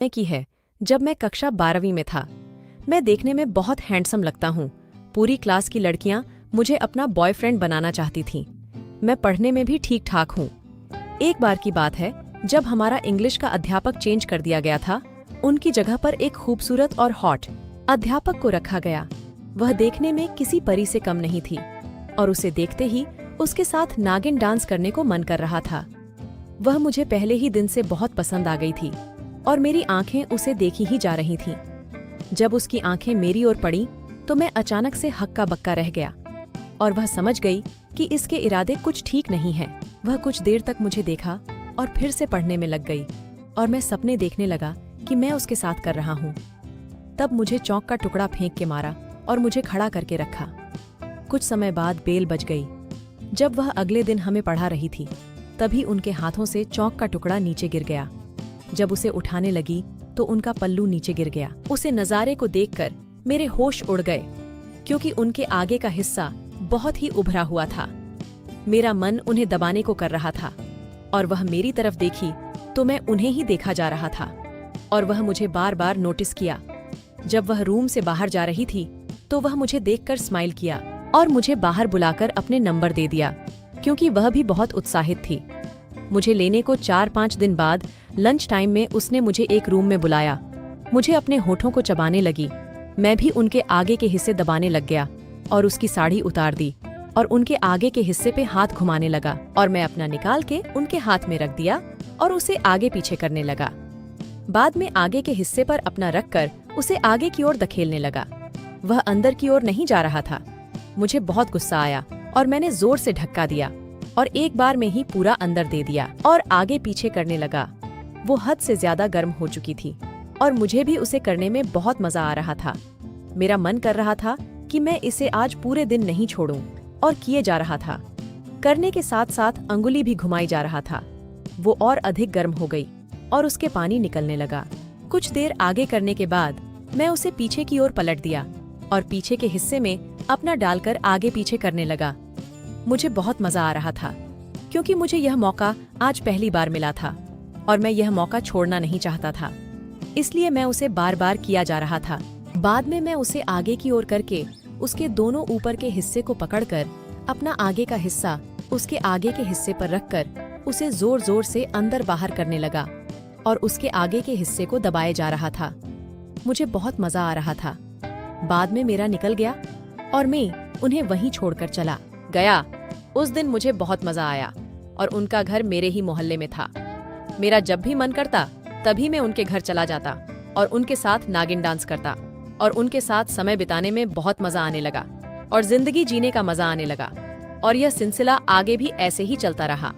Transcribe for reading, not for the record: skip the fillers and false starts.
की है जब मैं कक्षा 12वीं में था। मैं देखने में बहुत हैंडसम लगता हूँ। पूरी क्लास की लड़कियां मुझे अपना बॉयफ्रेंड बनाना चाहती थीं। मैं पढ़ने में भी ठीक ठाक हूँ। एक बार की बात है जब हमारा इंग्लिश का अध्यापक चेंज कर दिया गया था। उनकी जगह पर एक खूबसूरत और हॉट अध्यापक को रखा गया। वह देखने में किसी परी से कम नहीं थी और उसे देखते ही उसके साथ नागिन डांस करने को मन कर रहा था। वह मुझे पहले ही दिन से बहुत पसंद आ गई थी और मेरी आंखें उसे देखी ही जा रही थीं। जब उसकी आंखें मेरी ओर पड़ी तो मैं अचानक से हक्का बक्का रह गया और वह समझ गई कि इसके इरादे कुछ ठीक नहीं हैं। वह कुछ देर तक मुझे देखा और फिर से पढ़ने में लग गई और मैं सपने देखने लगा कि मैं उसके साथ कर रहा हूँ। तब मुझे चौक का टुकड़ा फेंक के मारा और मुझे खड़ा करके रखा। कुछ समय बाद बेल बज गई। जब वह अगले दिन हमें पढ़ा रही थी तभी उनके हाथों से चौक का टुकड़ा नीचे गिर गया। जब उसे उठाने लगी तो उनका पल्लू नीचे गिर गया। उसे नज़ारे को देखकर मेरे होश उड़ गए क्योंकि उनके आगे का हिस्सा बहुत ही उभरा हुआ था। मेरा मन उन्हें दबाने को कर रहा था और वह मेरी तरफ देखी तो मैं उन्हें ही देखा जा रहा था और वह मुझे बार बार नोटिस किया। जब वह रूम से बाहर जा रही थी तो वह मुझे देखकर स्माइल किया और मुझे बाहर बुलाकर अपने नंबर दे दिया क्योंकि वह भी बहुत उत्साहित थी। मुझे लेने को 4-5 दिन बाद लंच टाइम में उसने मुझे एक रूम में बुलाया। मुझे अपने होठों को चबाने लगी। मैं भी उनके आगे के हिस्से दबाने लग गया और उसकी साड़ी उतार दी और उनके आगे के हिस्से पे हाथ घुमाने लगा और मैं अपना निकाल के उनके हाथ में रख दिया और उसे आगे पीछे करने लगा। बाद में आगे के हिस्से पर अपना रखकर उसे आगे की ओर धकेलने लगा। वह अंदर की ओर नहीं जा रहा था। मुझे बहुत गुस्सा आया और मैंने जोर से धक्का दिया और एक बार में ही पूरा अंदर दे दिया और आगे पीछे करने लगा। वो हद से ज्यादा गर्म हो चुकी थी और मुझे भी उसे करने में बहुत मजा आ रहा था। मेरा मन कर रहा था कि मैं इसे आज पूरे दिन नहीं छोड़ूं और किए जा रहा था। करने के साथ साथ अंगुली भी घुमाई जा रहा था। वो और अधिक गर्म हो गई और उसके पानी निकलने लगा। कुछ देर आगे करने के बाद मैं उसे पीछे की ओर पलट दिया और पीछे के हिस्से में अपना डालकर आगे पीछे करने लगा। मुझे बहुत मजा आ रहा था क्योंकि मुझे यह मौका आज पहली बार मिला था और मैं यह मौका छोड़ना नहीं चाहता था। इसलिए मैं उसे बार बार किया जा रहा था। बाद में मैं उसे आगे की ओर करके उसके दोनों ऊपर के हिस्से को पकड़कर अपना आगे का हिस्सा उसके आगे के हिस्से पर रखकर उसे जोर जोर से अंदर बाहर करने लगा और उसके आगे के हिस्से को दबाए जा रहा था। मुझे बहुत मजा आ रहा था। बाद में मेरा निकल गया और मैं उन्हें वहीं छोड़कर चला गया। उस दिन मुझे बहुत मजा आया और उनका घर मेरे ही मोहल्ले में था। मेरा जब भी मन करता तभी मैं उनके घर चला जाता और उनके साथ नागिन डांस करता और उनके साथ समय बिताने में बहुत मजा आने लगा और जिंदगी जीने का मजा आने लगा और यह सिलसिला आगे भी ऐसे ही चलता रहा।